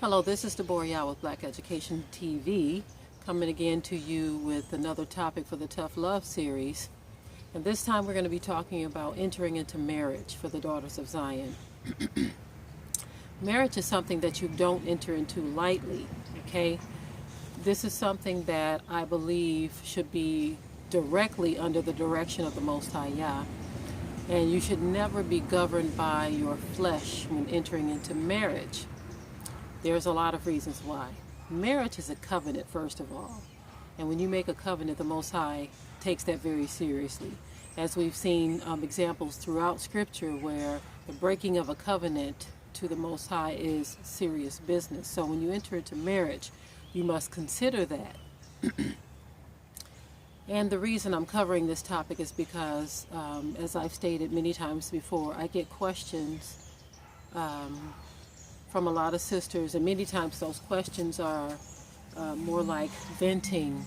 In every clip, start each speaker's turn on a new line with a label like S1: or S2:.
S1: Hello, this is Deborah with Black Education TV, coming again to you with another topic for the Tough Love series. And this time we're going to be talking about entering into marriage for the Daughters of Zion. Marriage is something that you don't enter into lightly, okay? This is something that I believe should be directly under the direction of the Most High Yah. And you should never be governed by your flesh when entering into marriage. There's a lot of reasons why. Marriage is a covenant, first of all. And when you make a covenant, the Most High takes that very seriously. As we've seen examples throughout Scripture where the breaking of a covenant to the Most High is serious business. So when you enter into marriage, you must consider that. And the reason I'm covering this topic is because, as I've stated many times before, I get questions from a lot of sisters, and many times those questions are more like venting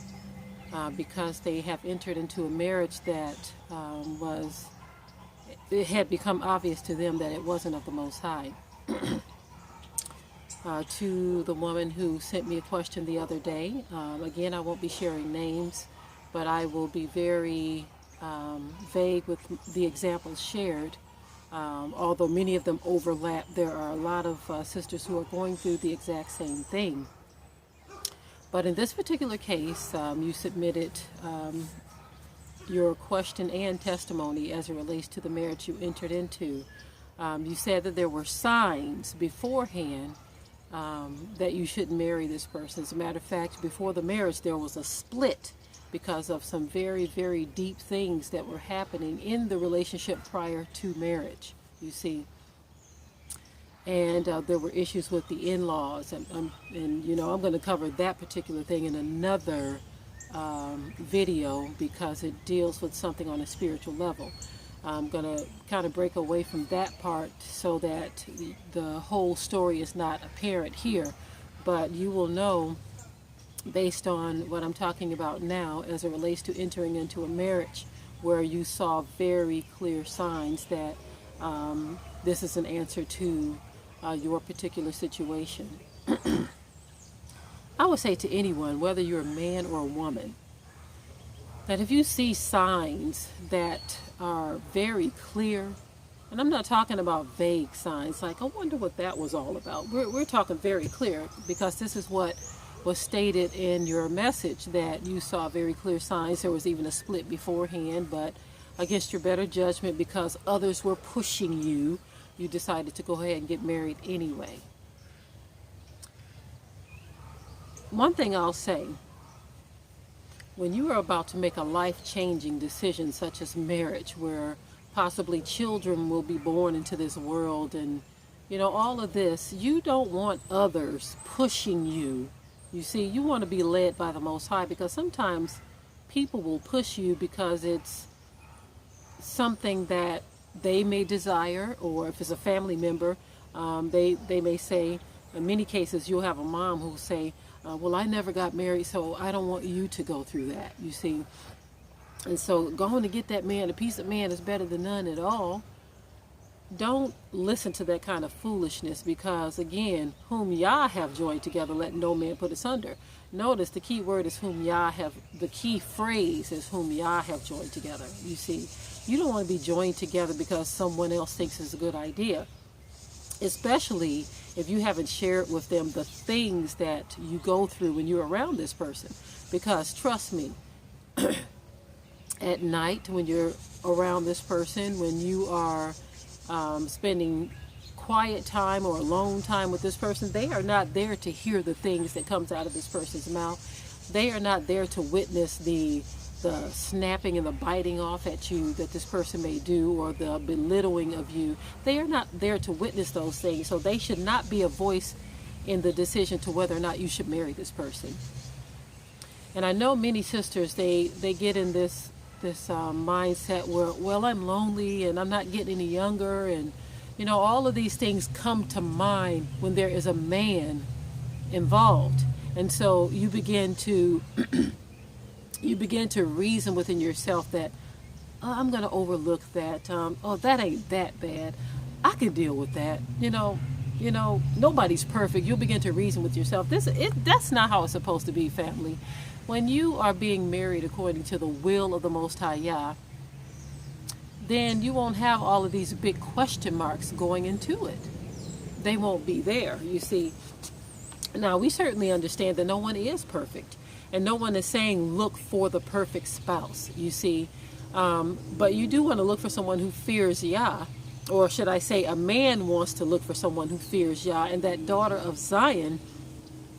S1: because they have entered into a marriage that it had become obvious to them that it wasn't of the Most High. To the woman who sent me a question the other day, again, I won't be sharing names, but I will be very vague with the examples shared. Although many of them overlap, there are a lot of sisters who are going through the exact same thing. But in this particular case, you submitted your question and testimony as it relates to the marriage you entered into. You said that there were signs beforehand that you shouldn't marry this person. As a matter of fact, before the marriage, there was a split because of some very, very deep things that were happening in the relationship prior to marriage, you see. And there were issues with the in-laws, and you know, I'm going to cover that particular thing in another video because it deals with something on a spiritual level. I'm going to kind of break away from that part so that the whole story is not apparent here, but you will know based on what I'm talking about now as it relates to entering into a marriage where you saw very clear signs that this is an answer to your particular situation. I would say to anyone, whether you're a man or a woman, that if you see signs that are very clear, and I'm not talking about vague signs like, I wonder what that was all about. We're talking very clear, because this is what was stated in your message, that you saw very clear signs. There was even a split beforehand, but against your better judgment, because others were pushing you, you decided to go ahead and get married anyway. One thing I'll say, when you are about to make a life-changing decision such as marriage, where possibly children will be born into this world and, you know, all of this, you don't want others pushing you. You see, you want to be led by the Most High, because sometimes people will push you because it's something that they may desire, or if it's a family member, they may say, in many cases, you'll have a mom who'll say, well, I never got married, so I don't want you to go through that, you see. And so going to get that man, a piece of man is better than none at all. Don't listen to that kind of foolishness, because again, whom Yah have joined together, let no man put asunder. Notice the key word is whom Yah have, the key phrase is whom Yah have joined together. You see, you don't want to be joined together because someone else thinks it's a good idea, especially if you haven't shared with them the things that you go through when you're around this person. Because trust me, at night when you're around this person, when you are spending quiet time or alone time with this person, they are not there to hear the things that comes out of this person's mouth. They are not there to witness the snapping and the biting off at you that this person may do, or the belittling of you. They are not there to witness those things, so they should not be a voice in the decision to whether or not you should marry this person. And I know many sisters, they get in this mindset where, well, I'm lonely and I'm not getting any younger, and you know, all of these things come to mind when there is a man involved. And so you begin to reason within yourself that, oh, I'm going to overlook that. Oh, that ain't that bad. I can deal with that. You know, Nobody's perfect. You'll begin to reason with yourself. That's not how it's supposed to be, family. When you are being married according to the will of the Most High Yah, then you won't have all of these big question marks going into it. They won't be there, you see. Now, we certainly understand that no one is perfect, and no one is saying look for the perfect spouse, you see. But you do want to look for someone who fears Yah, or should I say a man wants to look for someone who fears Yah, and that daughter of Zion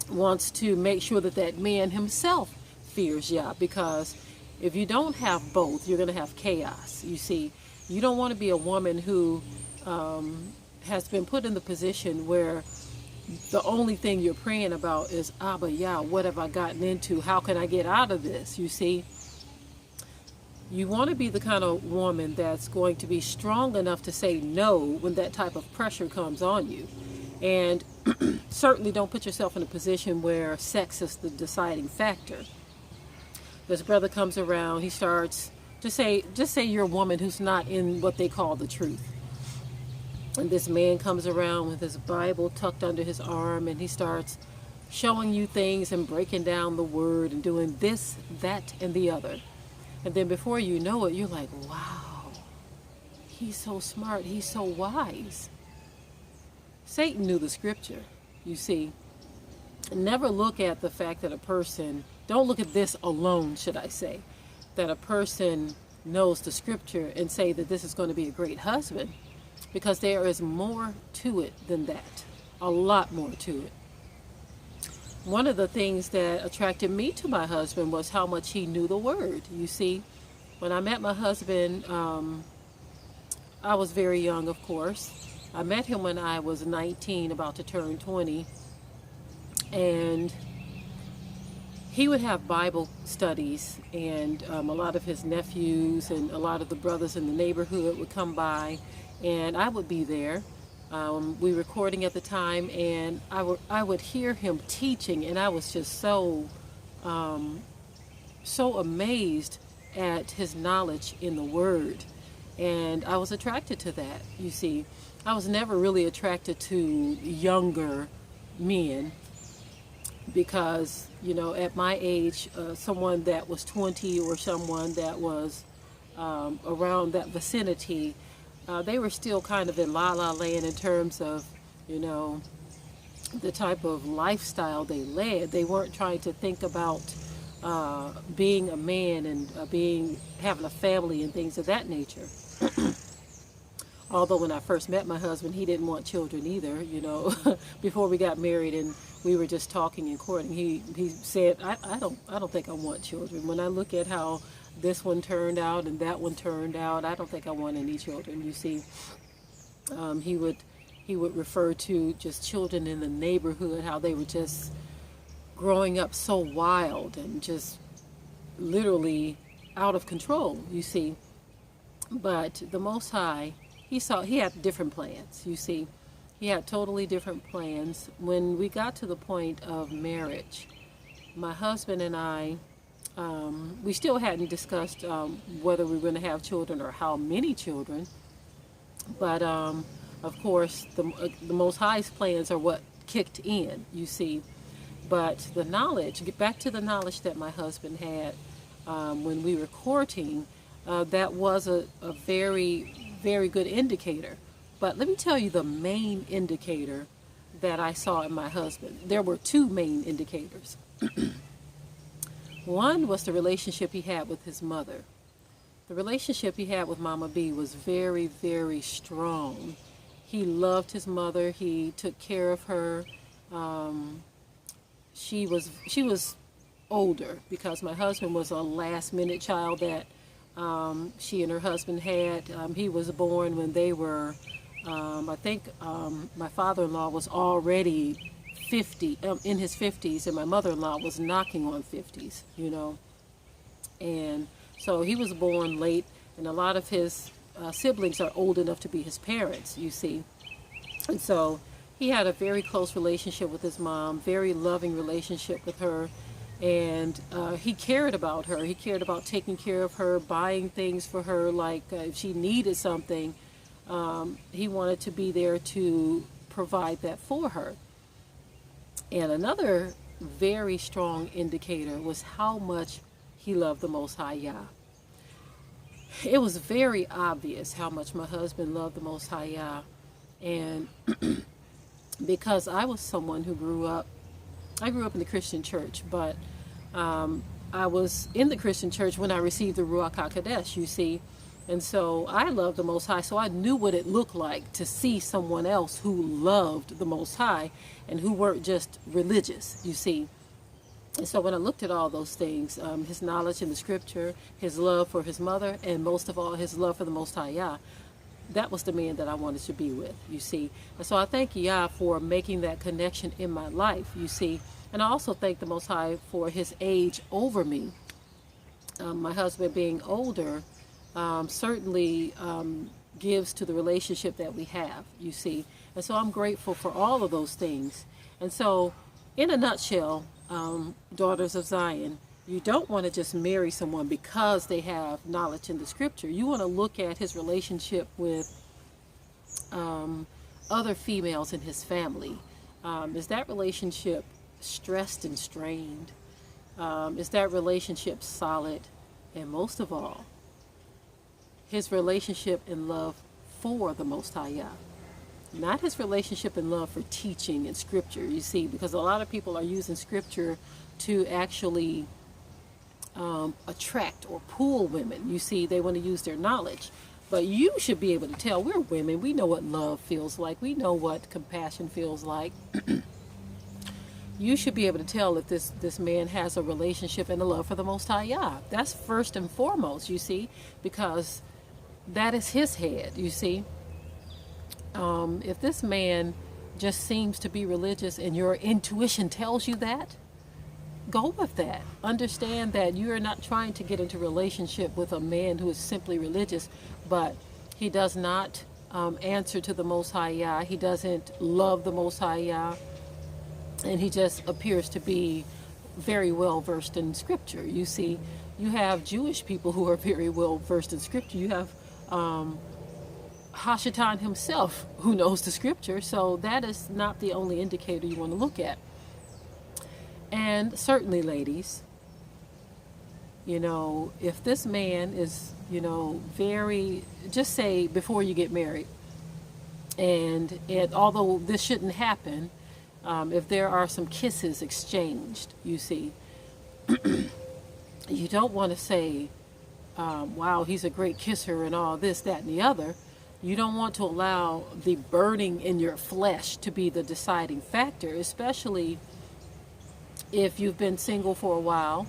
S1: wants to make sure that that man himself fears Yah, because if you don't have both, you're going to have chaos, you see. You don't want to be a woman who has been put in the position where the only thing you're praying about is, Abba, Yah, what have I gotten into? How can I get out of this? You see, you want to be the kind of woman that's going to be strong enough to say no when that type of pressure comes on you. And certainly don't put yourself in a position where sex is the deciding factor. This brother comes around, he starts, just say you're a woman who's not in what they call the truth. And this man comes around with his Bible tucked under his arm, and he starts showing you things and breaking down the word and doing this, that, and the other. And then before you know it, you're like, wow, he's so smart, he's so wise. Satan knew the scripture, you see. Never look at the fact that don't look at this alone, should I say, that a person knows the scripture and say that this is going to be a great husband, because there is more to it than that, a lot more to it. One of the things that attracted me to my husband was how much he knew the word. You see, when I met my husband, I was very young, of course. I met him when I was 19, about to turn 20. And he would have Bible studies, and a lot of his nephews and a lot of the brothers in the neighborhood would come by, and I would be there. We were recording at the time, and I would hear him teaching, and I was just so amazed at his knowledge in the Word, and I was attracted to that. You see, I was never really attracted to younger men, because at my age, someone that was 20 or someone that was around that vicinity, they were still kind of in la-la land in terms of, the type of lifestyle they led. They weren't trying to think about being a man and having a family and things of that nature. Although when I first met my husband, he didn't want children either, before we got married and we were just talking and courting. He said, I don't think I want children. When I look at how this one turned out and that one turned out, I don't think I want any children. You see, he would refer to just children in the neighborhood, how they were just growing up so wild and just literally out of control, you see. But the Most High, he had different plans, you see. He had totally different plans. When we got to the point of marriage, my husband and I, we still hadn't discussed whether we were going to have children or how many children. But, of course, the Most High's plans are what kicked in, you see. But the knowledge, get back to the knowledge that my husband had when we were courting, that was a very, very good indicator. But let me tell you the main indicator that I saw in my husband. There were two main indicators. One was the relationship he had with his mother. The relationship he had with Mama B was very, very strong. He loved his mother. He took care of her. She was older, because my husband was a last-minute child that she and her husband had. He was born when they were, I think my father-in-law was already 50, in his 50s, and my mother-in-law was knocking on 50s, And so he was born late, and a lot of his siblings are old enough to be his parents, you see. And so he had a very close relationship with his mom, very loving relationship with her, and he cared about her. He cared about taking care of her, buying things for her, like if she needed something, he wanted to be there to provide that for her. And another very strong indicator was how much he loved the Most High Yah. It was very obvious how much my husband loved the Most High Yah. And because I was someone who I grew up in the Christian church, but I was in the Christian church when I received the Ruach HaKodesh, you see. And so I loved the Most High, so I knew what it looked like to see someone else who loved the Most High and who weren't just religious, you see. And so when I looked at all those things, his knowledge in the scripture, his love for his mother, and most of all, his love for the Most High Yah, that was the man that I wanted to be with, you see. And so I thank Yah for making that connection in my life, you see. And I also thank the Most High for his age over me. My husband being older certainly gives to the relationship that we have, you see. And so I'm grateful for all of those things. And so, in a nutshell, daughters of Zion, you don't want to just marry someone because they have knowledge in the scripture. You want to look at his relationship with other females in his family. Is that relationship stressed and strained? Is that relationship solid? And most of all, his relationship in love for the Most High Yah. Not his relationship in love for teaching and scripture, you see, because a lot of people are using scripture to actually attract or pull women. You see, they want to use their knowledge. But you should be able to tell, we're women, we know what love feels like, we know what compassion feels like. You should be able to tell if this man has a relationship and a love for the Most High Yah. That's first and foremost, you see, because that is his head, you see. If this man just seems to be religious and your intuition tells you that, go with that. Understand that you are not trying to get into a relationship with a man who is simply religious, but he does not answer to the Most High Yah. He doesn't love the Most High Yah. And he just appears to be very well versed in scripture. You see, you have Jewish people who are very well versed in scripture. You have Hashatan himself who knows the scripture. So that is not the only indicator you want to look at. And certainly, ladies, you know, if this man is, you know, very, just say before you get married, and although this shouldn't happen, if there are some kisses exchanged, you see, you don't want to say, wow, he's a great kisser and all this, that, and the other. You don't want to allow the burning in your flesh to be the deciding factor, especially if you've been single for a while.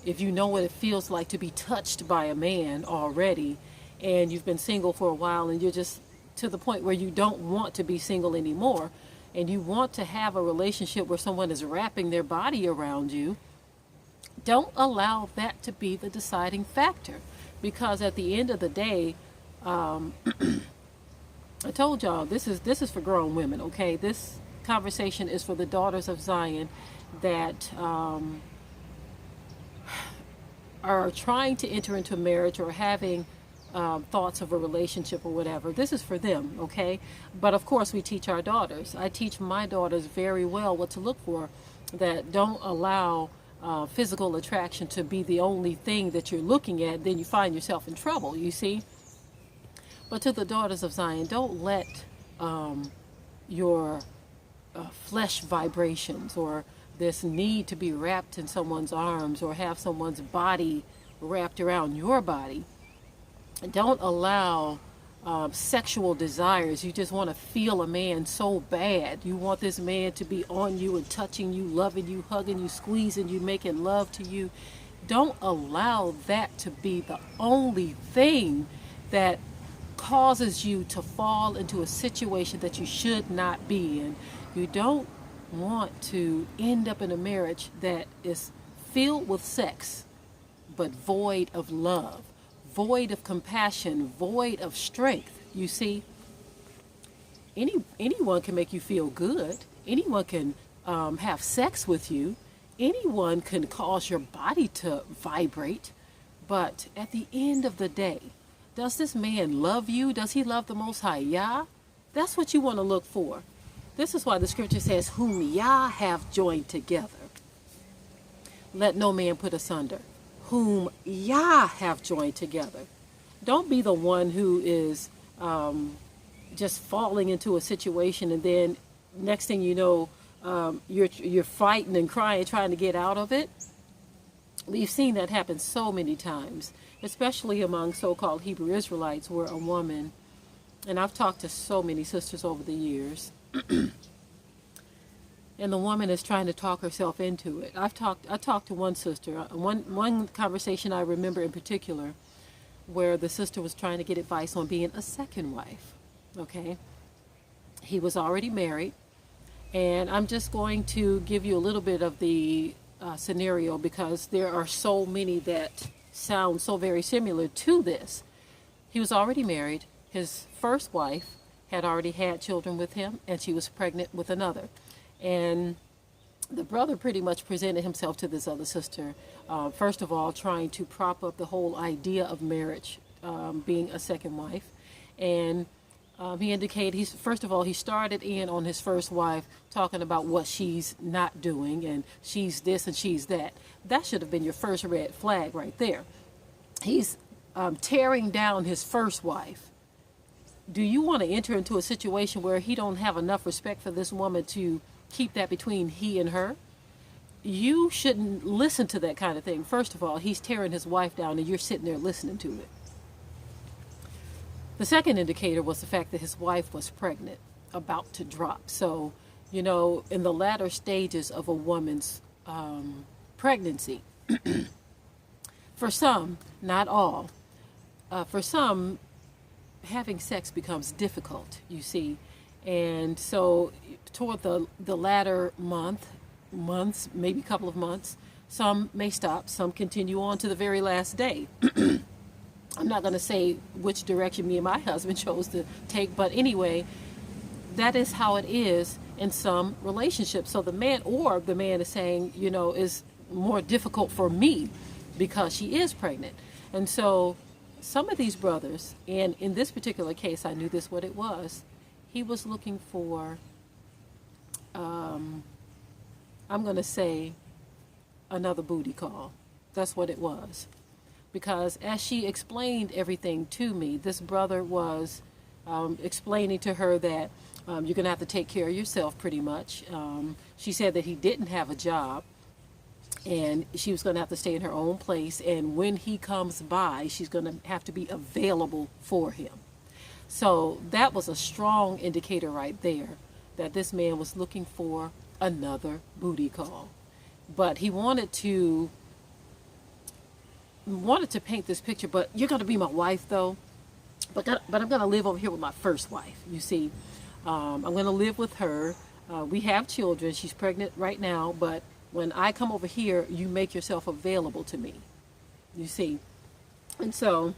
S1: If you know what it feels like to be touched by a man already, and you've been single for a while and you're just to the point where you don't want to be single anymore, and you want to have a relationship where someone is wrapping their body around you, don't allow that to be the deciding factor. Because at the end of the day, I told y'all, this is for grown women, okay? This conversation is for the daughters of Zion that are trying to enter into marriage or having thoughts of a relationship or whatever. This is for them, okay? But of course we teach our daughters. I teach my daughters very well what to look for, that don't allow physical attraction to be the only thing that you're looking at. Then you find yourself in trouble, you see. But to the daughters of Zion, don't let your flesh vibrations or this need to be wrapped in someone's arms or have someone's body wrapped around your body. Don't allow sexual desires. You just want to feel a man so bad. You want this man to be on you and touching you, loving you, hugging you, squeezing you, making love to you. Don't allow that to be the only thing that causes you to fall into a situation that you should not be in. You don't want to end up in a marriage that is filled with sex but void of love, void of compassion, void of strength. You see, anyone can make you feel good. Anyone can have sex with you. Anyone can cause your body to vibrate. But at the end of the day, does this man love you? Does he love the Most High Yah? That's what you want to look for. This is why the scripture says, whom Yah have joined together, let no man put asunder. Whom Yah have joined together. Don't be the one who is just falling into a situation and then next thing you know, you're fighting and crying, trying to get out of it. We've seen that happen so many times, especially among so-called Hebrew Israelites, where a woman, and I've talked to so many sisters over the years, and the woman is trying to talk herself into it. I talked to one sister, one conversation I remember in particular, where the sister was trying to get advice on being a second wife. Okay, he was already married, and I'm just going to give you a little bit of the scenario because there are so many that sound so very similar to this. He was already married. His first wife had already had children with him, and she was pregnant with another. And the brother pretty much presented himself to this other sister, first of all, trying to prop up the whole idea of marriage, being a second wife. And he indicated, first of all, he started in on his first wife, talking about what she's not doing, and she's this and she's that. That should have been your first red flag right there. He's tearing down his first wife. Do you want to enter into a situation where he don't have enough respect for this woman to keep that between he and her? You shouldn't listen to that kind of thing. First of all, he's tearing his wife down and you're sitting there listening to it. The second indicator was the fact that his wife was pregnant, about to drop. So, you know, in the latter stages of a woman's pregnancy, for some, not all, for some, having sex becomes difficult, you see. And so toward the latter months, maybe a couple of months, some may stop, some continue on to the very last day. I'm not going to say which direction me and my husband chose to take, but anyway, that is how it is in some relationships. So the man is saying, you know, is more difficult for me because she is pregnant. And so some of these brothers, and in this particular case, I knew this what it was. He was looking for, I'm going to say, another booty call. That's what it was. Because as she explained everything to me, this brother was explaining to her that you're going to have to take care of yourself pretty much. She said that he didn't have a job and she was going to have to stay in her own place. And when he comes by, she's going to have to be available for him. So that was a strong indicator right there that this man was looking for another booty call. But he wanted to paint this picture, but you're going to be my wife though. But I'm going to live over here with my first wife, you see. I'm going to live with her. We have children. She's pregnant right now, but when I come over here, you make yourself available to me, you see. And so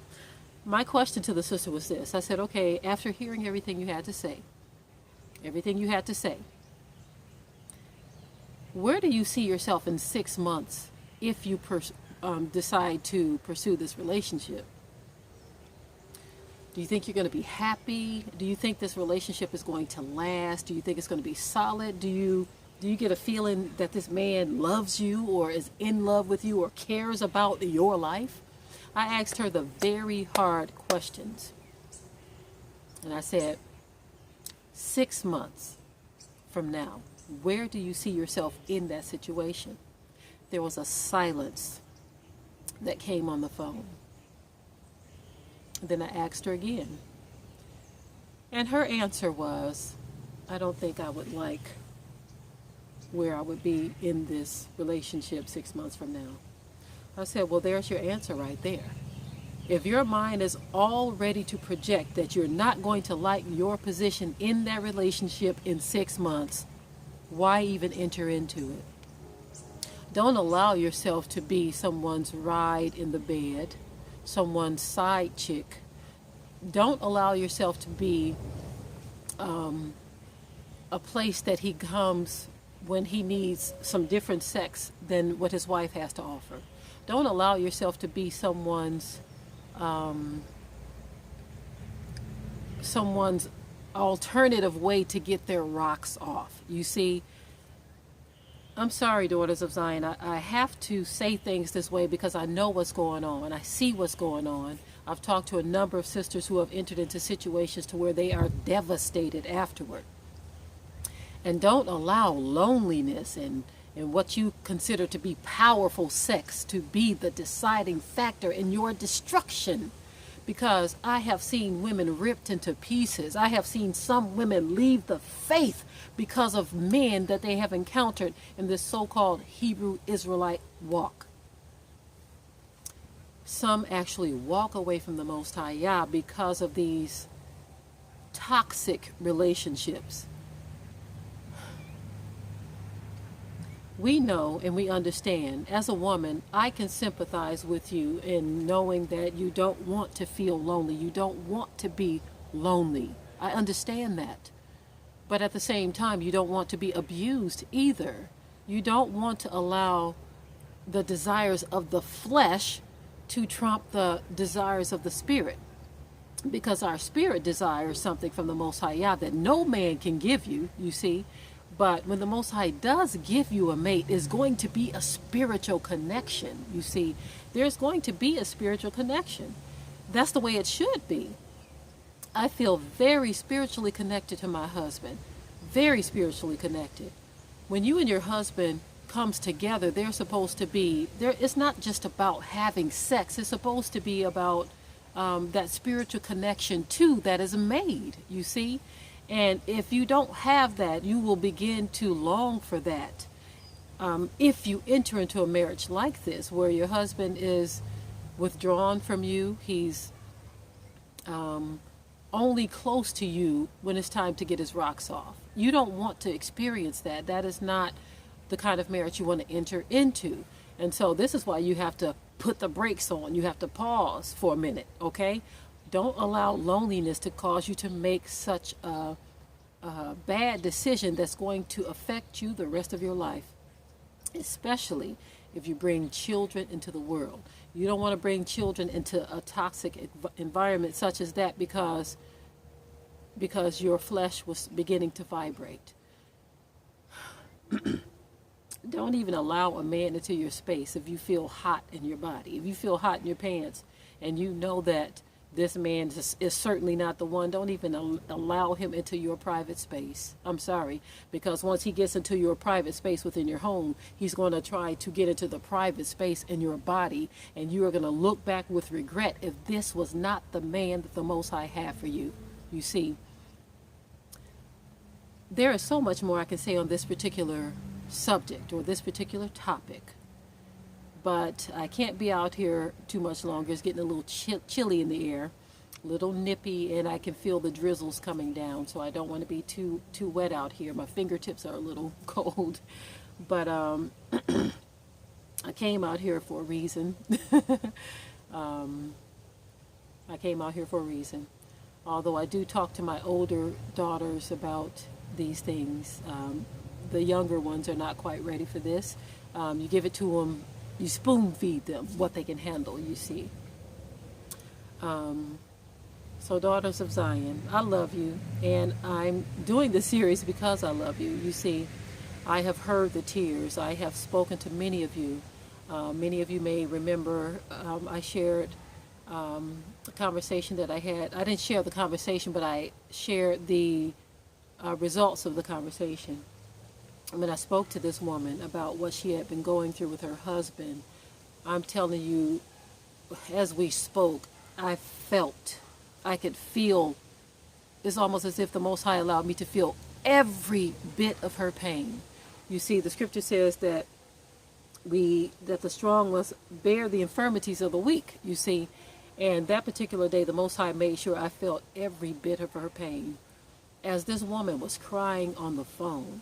S1: my question to the sister was this. I said, okay, after hearing everything you had to say, where do you see yourself in 6 months if you decide to pursue this relationship? Do you think you're going to be happy? Do you think this relationship is going to last? Do you think it's going to be solid? Do you get a feeling that this man loves you or is in love with you or cares about your life? I asked her the very hard questions. And I said, 6 months from now, where do you see yourself in that situation? There was a silence that came on the phone. Then I asked her again. And her answer was, I don't think I would like where I would be in this relationship 6 months from now. I said, well, there's your answer right there. If your mind is all ready to project that you're not going to like your position in that relationship in 6 months, why even enter into it? Don't allow yourself to be someone's ride in the bed, someone's side chick. Don't allow yourself to be a place that he comes when he needs some different sex than what his wife has to offer. Don't allow yourself to be someone's alternative way to get their rocks off. You see, I'm sorry, daughters of Zion. I have to say things this way because I know what's going on. I see what's going on. I've talked to a number of sisters who have entered into situations to where they are devastated afterward. And don't allow loneliness and what you consider to be powerful sex to be the deciding factor in your destruction. Because I have seen women ripped into pieces. I have seen some women leave the faith because of men that they have encountered in this so-called Hebrew Israelite walk. Some actually walk away from the Most High Yah because of these toxic relationships. We know and we understand, as a woman, I can sympathize with you in knowing that you don't want to feel lonely. You don't want to be lonely. I understand that. But at the same time, you don't want to be abused either. You don't want to allow the desires of the flesh to trump the desires of the spirit. Because our spirit desires something from the Most High Yah that no man can give you, you see. But when the Most High does give you a mate, it's going to be a spiritual connection. You see, there's going to be a spiritual connection. That's the way it should be. I feel very spiritually connected to my husband. Very spiritually connected. When you and your husband comes together, they're supposed to be, it's not just about having sex. It's supposed to be about that spiritual connection too that is made, you see. And if you don't have that, you will begin to long for that. If you enter into a marriage like this, where your husband is withdrawn from you, he's only close to you when it's time to get his rocks off. You don't want to experience that. That is not the kind of marriage you want to enter into. And so this is why you have to put the brakes on. You have to pause for a minute, okay? Don't allow loneliness to cause you to make such a bad decision that's going to affect you the rest of your life, especially if you bring children into the world. You don't want to bring children into a toxic environment such as that because your flesh was beginning to vibrate. Don't even allow a man into your space if you feel hot in your body. If you feel hot in your pants and you know that this man is certainly not the one, don't even allow him into your private space. I'm sorry, because once he gets into your private space within your home, he's going to try to get into the private space in your body, and you are going to look back with regret if this was not the man that the Most High had for you. You see, there is so much more I can say on this particular subject or this particular topic. But I can't be out here too much longer. It's getting a little chilly in the air, a little nippy, and I can feel the drizzles coming down. So I don't want to be too wet out here. My fingertips are a little cold. But I came out here for a reason. I came out here for a reason. Although I do talk to my older daughters about these things. The younger ones are not quite ready for this. You give it to them. You spoon feed them what they can handle, you see. So daughters of Zion, I love you. And I'm doing this series because I love you. You see, I have heard the tears. I have spoken to many of you. Many of you may remember I shared a conversation that I had. I didn't share the conversation, but I shared the results of the conversation. When I spoke to this woman about what she had been going through with her husband, I'm telling you, as we spoke, I could feel, it's almost as if the Most High allowed me to feel every bit of her pain. You see, the scripture says that the strong must bear the infirmities of the weak, you see. And that particular day, the Most High made sure I felt every bit of her pain. As this woman was crying on the phone,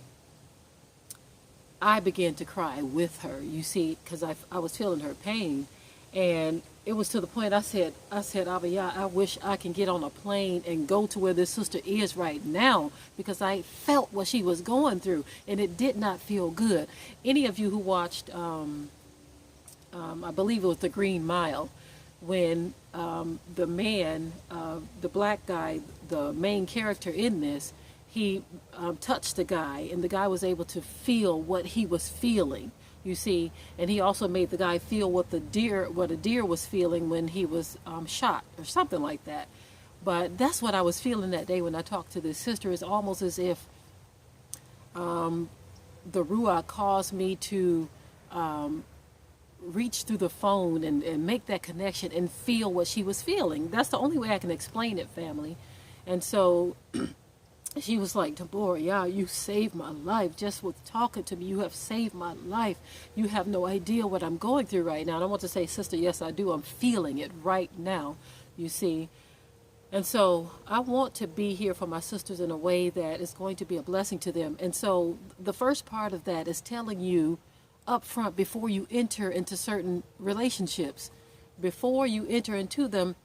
S1: I began to cry with her, you see, because I was feeling her pain. And it was to the point I said, Abba Yah, I wish I can get on a plane and go to where this sister is right now, because I felt what she was going through, and it did not feel good. Any of you who watched, I believe it was The Green Mile, when the man, the black guy, the main character in this, he touched the guy, and the guy was able to feel what he was feeling. You see, and he also made the guy feel what a deer was feeling when he was shot, or something like that. But that's what I was feeling that day when I talked to this sister. It's almost as if the Ruach caused me to reach through the phone and make that connection and feel what she was feeling. That's the only way I can explain it, family. And so she was like, Deborah, yeah, you saved my life. Just with talking to me, you have saved my life. You have no idea what I'm going through right now. And I want to say, sister, yes, I do. I'm feeling it right now, you see. And so I want to be here for my sisters in a way that is going to be a blessing to them. And so the first part of that is telling you up front, before you enter into certain relationships, before you enter into them,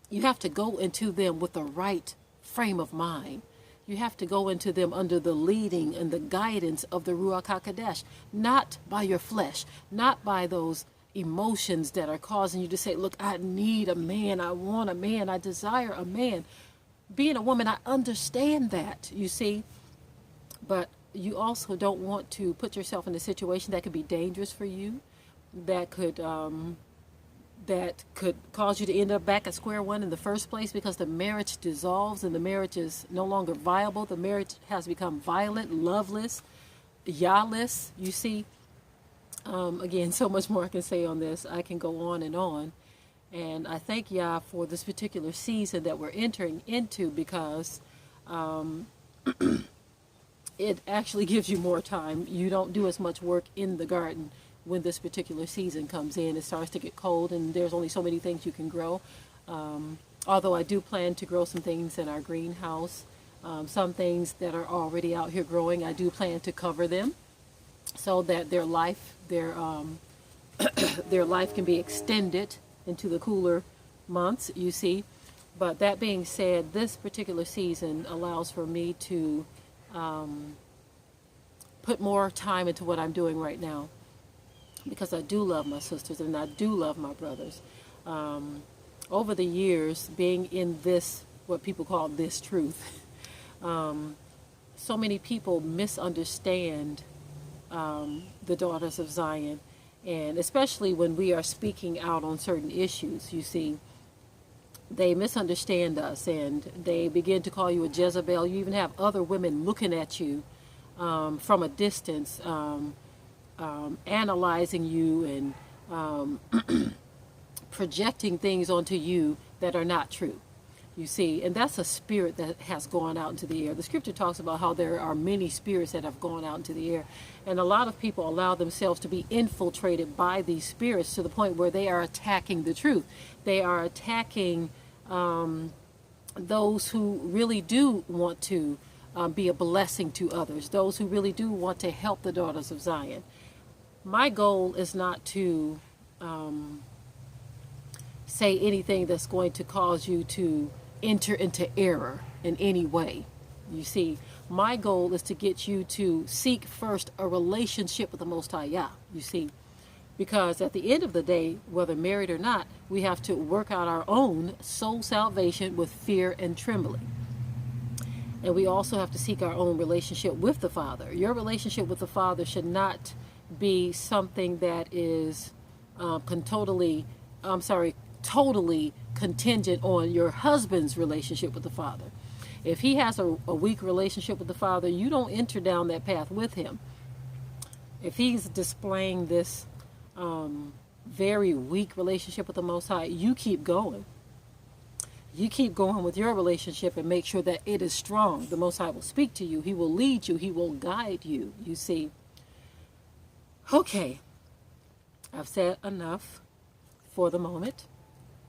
S1: you have to go into them with the right frame of mind. You have to go into them under the leading and the guidance of the Ruach HaKodesh, not by your flesh, not by those emotions that are causing you to say, look, I need a man, I want a man, I desire a man. Being a woman, I understand that, you see, but you also don't want to put yourself in a situation that could be dangerous for you, that could cause you to end up back at square one in the first place, because the marriage dissolves and the marriage is no longer viable. The marriage has become violent, loveless, Yahless, you see. Again, so much more I can say on this. I can go on. And I thank Yah for this particular season that we're entering into, because it actually gives you more time. You don't do as much work in the garden when this particular season comes in. It starts to get cold, and there's only so many things you can grow. Although I do plan to grow some things in our greenhouse, some things that are already out here growing, I do plan to cover them so that their life can be extended into the cooler months, you see. But that being said, this particular season allows for me to put more time into what I'm doing right now, because I do love my sisters and I do love my brothers. Over the years, being in this, what people call this truth, so many people misunderstand the daughters of Zion, and especially when we are speaking out on certain issues, you see, they misunderstand us and they begin to call you a Jezebel. You even have other women looking at you from a distance, analyzing you and projecting things onto you that are not true, you see. And that's a spirit that has gone out into the air. The scripture talks about how there are many spirits that have gone out into the air, and a lot of people allow themselves to be infiltrated by these spirits to the point where they are attacking the truth. They are attacking those who really do want to be a blessing to others, those who really do want to help the daughters of Zion. My goal is not to say anything that's going to cause you to enter into error in any way. You see, my goal is to get you to seek first a relationship with the Most High Yah, you see. Because at the end of the day, whether married or not, we have to work out our own soul salvation with fear and trembling. And we also have to seek our own relationship with the Father. Your relationship with the Father should not be something that is totally contingent on your husband's relationship with the Father. If he has a weak relationship with the Father, you don't enter down that path with him. If he's displaying this very weak relationship with the Most High, you keep going. You keep going with your relationship and make sure that it is strong. The Most High will speak to you. He will lead you. He will guide you, you see. Okay, I've said enough for the moment,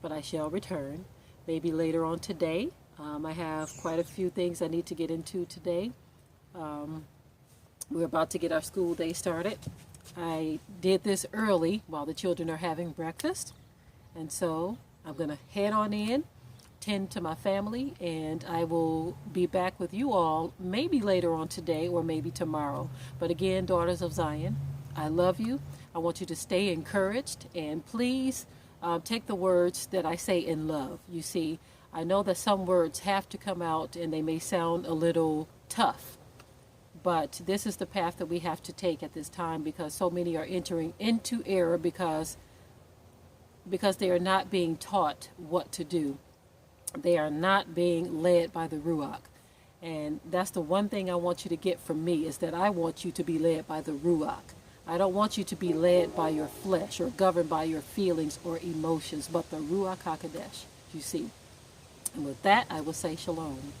S1: but I shall return maybe later on today. I have quite a few things I need to get into today. We're about to get our school day started. I did this early while the children are having breakfast, and so I'm going to head on in, tend to my family, and I will be back with you all maybe later on today or maybe tomorrow. But again, daughters of Zion, I love you. I want you to stay encouraged, and please take the words that I say in love. You see, I know that some words have to come out and they may sound a little tough, but this is the path that we have to take at this time, because so many are entering into error because they are not being taught what to do. They are not being led by the Ruach. And that's the one thing I want you to get from me, is that I want you to be led by the Ruach. I don't want you to be led by your flesh or governed by your feelings or emotions, but the Ruach HaKodesh, you see. And with that, I will say shalom.